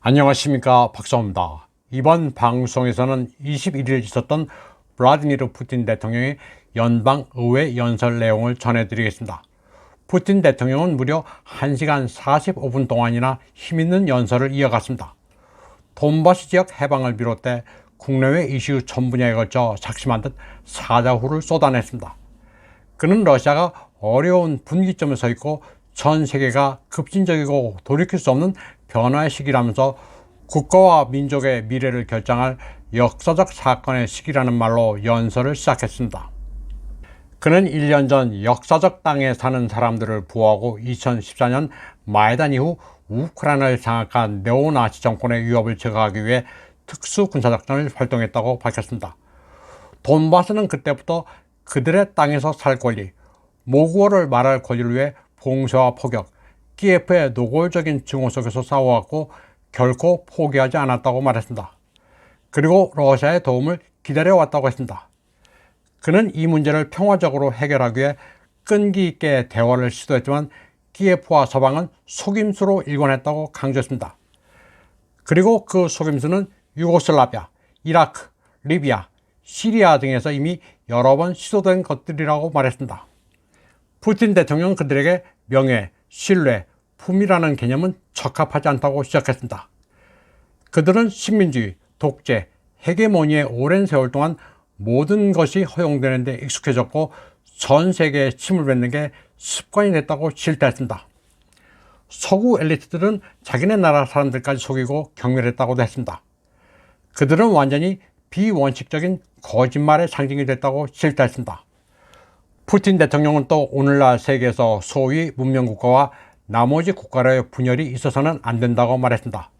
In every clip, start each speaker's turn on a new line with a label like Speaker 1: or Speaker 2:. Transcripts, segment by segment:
Speaker 1: 안녕하십니까, 박사입니다. 이번 방송에서는 21일 있었던 블라디미르 푸틴 대통령의 연방의회 연설 내용을 전해드리겠습니다. 푸틴 대통령은 무려 1시간 45분 동안이나 힘있는 연설을 이어갔습니다. 돈바스 지역 해방을 비롯해 국내외 이슈 전 분야에 걸쳐 작심한 듯 사자후를 쏟아냈습니다. 그는 러시아가 어려운 분기점에 서 있고 전 세계가 급진적이고 돌이킬 수 없는 변화의 시기라면서 국가와 민족의 미래를 결정할 역사적 사건의 시기라는 말로 연설을 시작했습니다. 그는 1년 전 역사적 땅에 사는 사람들을 보호하고 2014년 마이단 이후 우크라이나를 장악한 네오나치 정권의 위협을 제거하기 위해 특수군사작전을 발동했다고 밝혔습니다. 돈바스는 그때부터 그들의 땅에서 살 권리, 모국어를 말할 권리를 위해 봉쇄와 포격, 키예프의 노골적인 증오 속에서 싸워왔고 결코 포기하지 않았다고 말했습니다. 그리고 러시아의 도움을 기다려왔다고 했습니다. 그는 이 문제를 평화적으로 해결하기 위해 끈기 있게 대화를 시도했지만 키예프와 서방은 속임수로 일관했다고 강조했습니다. 그리고 그 속임수는 유고슬라비아, 이라크, 리비아, 시리아 등에서 이미 여러 번 시도된 것들이라고 말했습니다. 푸틴 대통령은 그들에게 명예, 신뢰, 품이라는 개념은 적합하지 않다고 지적했습니다. 그들은 식민주의, 독재, 헤게모니의 오랜 세월 동안 모든 것이 허용되는 데 익숙해졌고 전 세계에 침을 뱉는 게 습관이 됐다고 질타했습니다. 서구 엘리트들은 자기네 나라 사람들까지 속이고 경멸했다고도 했습니다. 그들은 완전히 비원칙적인 거짓말의 상징이 됐다고 질타했습니다. 푸틴 대통령은 또 오늘날 세계에서 소위 문명국가와 나머지 국가의 분열이 있어서는 안 된다고 말했습니다.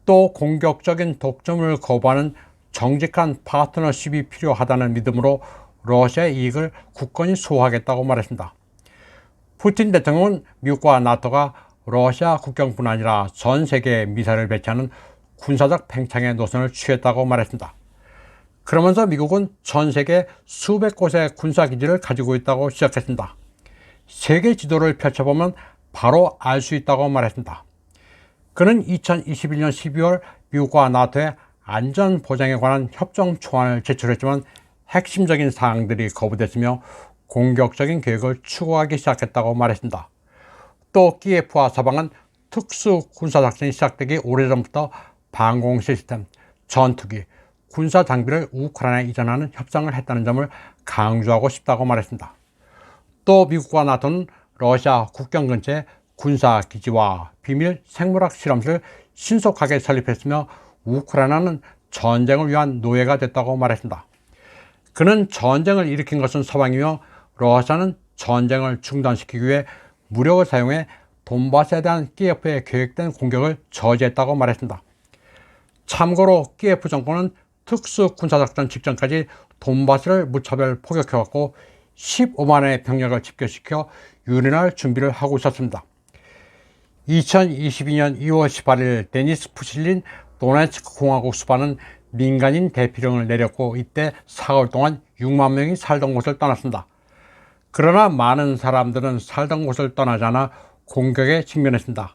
Speaker 1: 또 공격적인 독점을 거부하는 정직한 파트너십이 필요하다는 믿음으로 러시아의 이익을 굳건히 수호하겠다고 말했습니다. 푸틴 대통령은 미국과 나토가 러시아 국경뿐 아니라 전 세계에 미사일을 배치하는 군사적 팽창의 노선을 취했다고 말했습니다. 그러면서 미국은 전 세계 수백 곳의 군사기지를 가지고 있다고 지적했습니다. 세계 지도를 펼쳐보면 바로 알 수 있다고 말했습니다. 그는 2021년 12월 미국과 나토의 안전보장에 관한 협정 초안을 제출했지만 핵심적인 사항들이 거부됐으며 공격적인 계획을 추구하기 시작했다고 말했습니다. 또 키예프와 서방은 특수 군사작전이 시작되기 오래전부터 방공 시스템, 전투기, 군사 장비를 우크라이나에 이전하는 협상을 했다는 점을 강조하고 싶다고 말했습니다. 또 미국과 나토는 러시아 국경 근처에 군사기지와 비밀 생물학 실험실을 신속하게 설립했으며 우크라이나는 전쟁을 위한 노예가 됐다고 말했습니다. 그는 전쟁을 일으킨 것은 서방이며 러시아는 전쟁을 중단시키기 위해 무력을 사용해 돈바스에 대한 키예프의 계획된 공격을 저지했다고 말했습니다. 참고로 키예프 정권은 특수군사작전 직전까지 돈바스를 무차별 포격해왔고 15만의 병력을 집결시켜 유린할 준비를 하고 있었습니다. 2022년 2월 18일 데니스 푸실린 도네츠크 공화국 수반은 민간인 대피령을 내렸고 이때 4개월 동안 6만 명이 살던 곳을 떠났습니다. 그러나 많은 사람들은 살던 곳을 떠나지 않아 공격에 직면했습니다.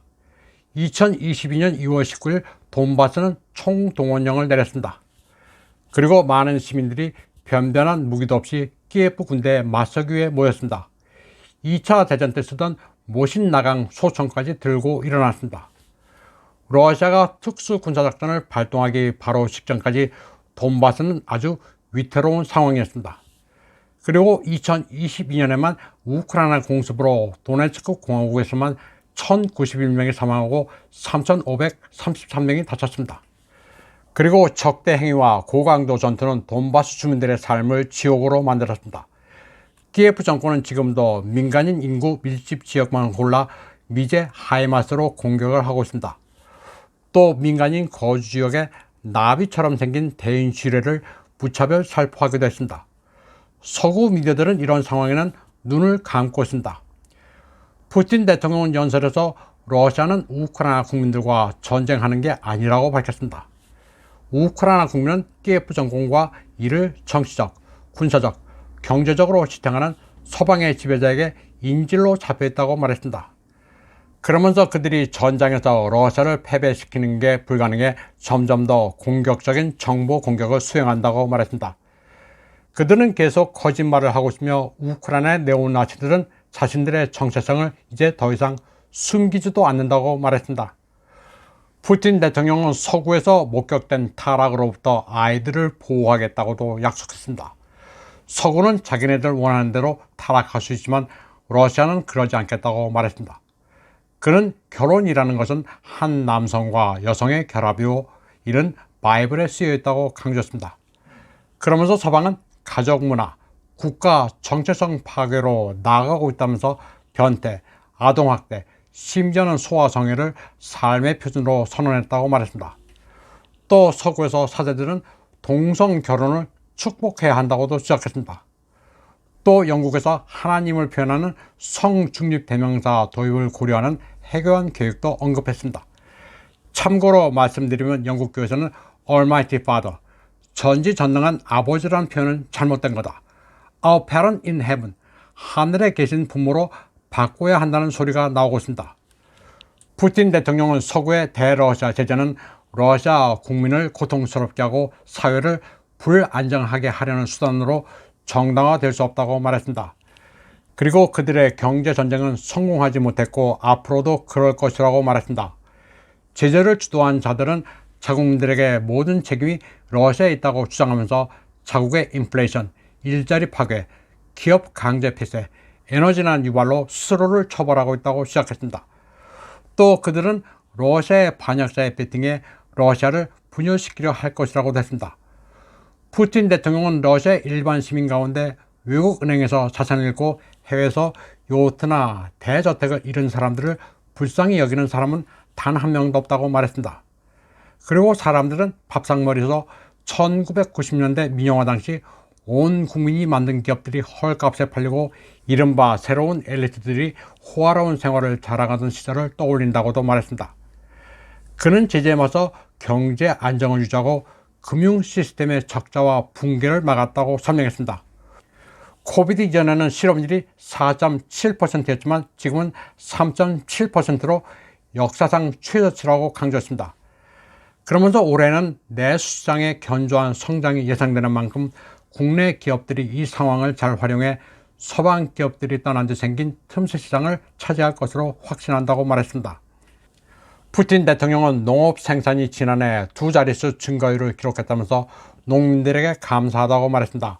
Speaker 1: 2022년 2월 19일 돈바스는 총동원령을 내렸습니다. 그리고 많은 시민들이 변변한 무기도 없이 키예프 군대에 맞서기 위해 모였습니다. 2차 대전 때 쓰던 모신나강 소총까지 들고 일어났습니다. 러시아가 특수군사작전을 발동하기 바로 직전까지 돈바스는 아주 위태로운 상황이었습니다. 그리고 2022년에만 우크라이나 공습으로 도네츠크 공화국에서만 1091명이 사망하고 3533명이 다쳤습니다. 그리고 적대 행위와 고강도 전투는 돈바스 주민들의 삶을 지옥으로 만들었습니다. 키예프 정권은 지금도 민간인 인구 밀집 지역만 골라 미제 하이마스로 공격을 하고 있습니다. 또 민간인 거주 지역에 나비처럼 생긴 대인 지뢰를 무차별 살포하기도 했습니다. 서구 미디어들은 이런 상황에는 눈을 감고 있습니다. 푸틴 대통령은 연설에서 러시아는 우크라이나 국민들과 전쟁하는 게 아니라고 밝혔습니다. 우크라이나 국민은 키예프 정권과 이를 정치적, 군사적, 경제적으로 지탱하는 서방의 지배자에게 인질로 잡혀있다고 말했습니다. 그러면서 그들이 전장에서 러시아를 패배시키는 게 불가능해 점점 더 공격적인 정보 공격을 수행한다고 말했습니다. 그들은 계속 거짓말을 하고 있으며 우크라이나의 네오나치들은 자신들의 정체성을 이제 더 이상 숨기지도 않는다고 말했습니다. 푸틴 대통령은 서구에서 목격된 타락으로부터 아이들을 보호하겠다고도 약속했습니다. 서구는 자기네들 원하는 대로 타락할 수 있지만 러시아는 그러지 않겠다고 말했습니다. 그는 결혼이라는 것은 한 남성과 여성의 결합이고 이는 바이블에 쓰여 있다고 강조했습니다. 그러면서 서방은 가족 문화, 국가 정체성 파괴로 나아가고 있다면서 변태, 아동학대, 심지어는 소아성애를 삶의 표준으로 선언했다고 말했습니다. 또 서구에서 사제들은 동성 결혼을 축복해야 한다고도 지적했습니다. 또 영국에서 하나님을 표현하는 성중립 대명사 도입을 고려하는 해교환 계획도 언급했습니다. 참고로 말씀드리면 영국 교회에서는 Almighty Father, 전지전능한 아버지라는 표현은 잘못된 거다. Our parent in heaven, 하늘에 계신 부모로 바꿔야 한다는 소리가 나오고 있습니다. 푸틴 대통령은 서구의 대러시아 제재는 러시아 국민을 고통스럽게 하고 사회를 불안정하게 하려는 수단으로 정당화될 수 없다고 말했습니다. 그리고 그들의 경제전쟁은 성공하지 못했고 앞으로도 그럴 것이라고 말했습니다. 제재를 주도한 자들은 자국민들에게 모든 책임이 러시아에 있다고 주장하면서 자국의 인플레이션, 일자리 파괴, 기업 강제 폐쇄, 에너지난 유발로 스스로를 처벌하고 있다고 시작했습니다. 또 그들은 러시아의 반역사에 베팅해 러시아를 분열시키려 할 것이라고도 했습니다. 푸틴 대통령은 러시아 일반 시민 가운데 외국은행에서 자산을 잃고 해외에서 요트나 대저택을 잃은 사람들을 불쌍히 여기는 사람은 단 한 명도 없다고 말했습니다. 그리고 사람들은 밥상머리에서 1990년대 민영화 당시 온 국민이 만든 기업들이 헐값에 팔리고 이른바 새로운 엘리트들이 호화로운 생활을 자랑하던 시절을 떠올린다고도 말했습니다. 그는 제재에 맞서 경제 안정을 유지하고 금융 시스템의 적자와 붕괴를 막았다고 설명했습니다. 코비드 이전에는 실업률이 4.7%였지만 지금은 3.7%로 역사상 최저치라고 강조했습니다. 그러면서 올해는 내수시장의 견조한 성장이 예상되는 만큼 국내 기업들이 이 상황을 잘 활용해 서방 기업들이 떠난 데 생긴 틈새 시장을 차지할 것으로 확신한다고 말했습니다. 푸틴 대통령은 농업 생산이 지난해 2자릿수 증가율을 기록했다면서 농민들에게 감사하다고 말했습니다.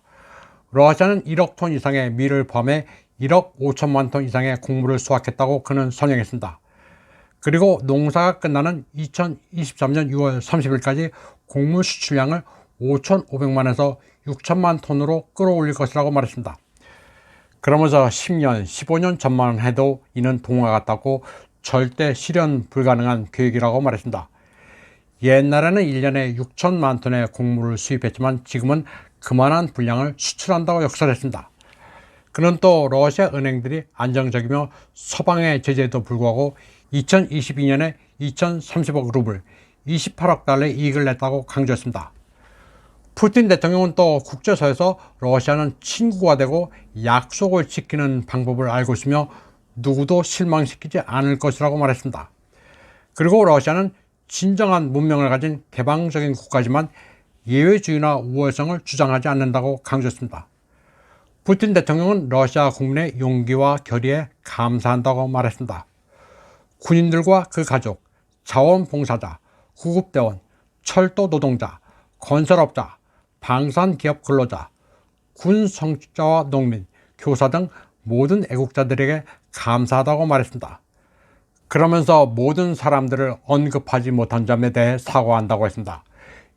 Speaker 1: 러시아는 1억 톤 이상의 밀을 포함해 1억 5천만 톤 이상의 곡물을 수확했다고 그는 설명했습니다. 그리고 농사가 끝나는 2023년 6월 30일까지 곡물 수출량을 5,500만에서 6천만 톤으로 끌어올릴 것이라고 말했습니다. 그러면서 10년, 15년 전만 해도 이는 동화 같다고 절대 실현 불가능한 계획이라고 말했습니다. 옛날에는 1년에 6천만 톤의 곡물을 수입했지만 지금은 그만한 분량을 수출한다고 역설했습니다. 그는 또 러시아 은행들이 안정적이며 서방의 제재에도 불구하고 2022년에 2,030억 루블, 28억 달러의 이익을 냈다고 강조했습니다. 푸틴 대통령은 또 국제사회에서 러시아는 친구가 되고 약속을 지키는 방법을 알고 있으며 누구도 실망시키지 않을 것이라고 말했습니다. 그리고 러시아는 진정한 문명을 가진 개방적인 국가지만 예외주의나 우월성을 주장하지 않는다고 강조했습니다. 푸틴 대통령은 러시아 국민의 용기와 결의에 감사한다고 말했습니다. 군인들과 그 가족, 자원봉사자, 구급대원, 철도 노동자, 건설업자, 방산기업 근로자, 군 성직자와 농민, 교사 등 모든 애국자들에게 감사하다고 말했습니다. 그러면서 모든 사람들을 언급하지 못한 점에 대해 사과한다고 했습니다.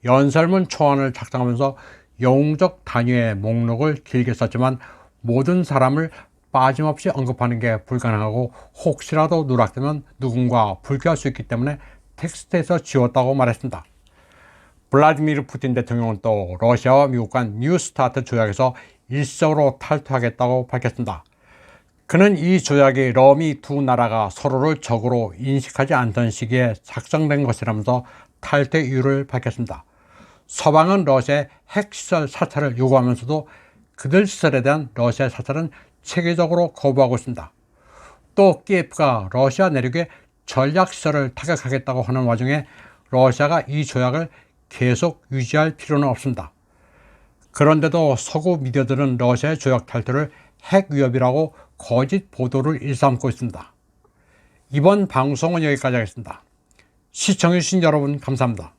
Speaker 1: 연설문 초안을 작성하면서 영웅적 단위의 목록을 길게 썼지만 모든 사람을 빠짐없이 언급하는 게 불가능하고 혹시라도 누락되면 누군가 불쾌할 수 있기 때문에 텍스트에서 지웠다고 말했습니다. 블라디미르 푸틴 대통령은 또 러시아와 미국 간 뉴스타트 조약에서 일시적으로 탈퇴하겠다고 밝혔습니다. 그는 이 조약이 러미 두 나라가 서로를 적으로 인식하지 않던 시기에 작성된 것이라면서 탈퇴 이유를 밝혔습니다. 서방은 러시아의 핵시설 사찰을 요구하면서도 그들 시설에 대한 러시아의 사찰은 체계적으로 거부하고 있습니다. 또 키예프가 러시아 내륙의 전략시설을 타격하겠다고 하는 와중에 러시아가 이 조약을 계속 유지할 필요는 없습니다. 그런데도 서구 미디어들은 러시아의 조약 탈퇴를 핵 위협이라고 거짓 보도를 일삼고 있습니다. 이번 방송은 여기까지 하겠습니다. 시청해주신 여러분 감사합니다.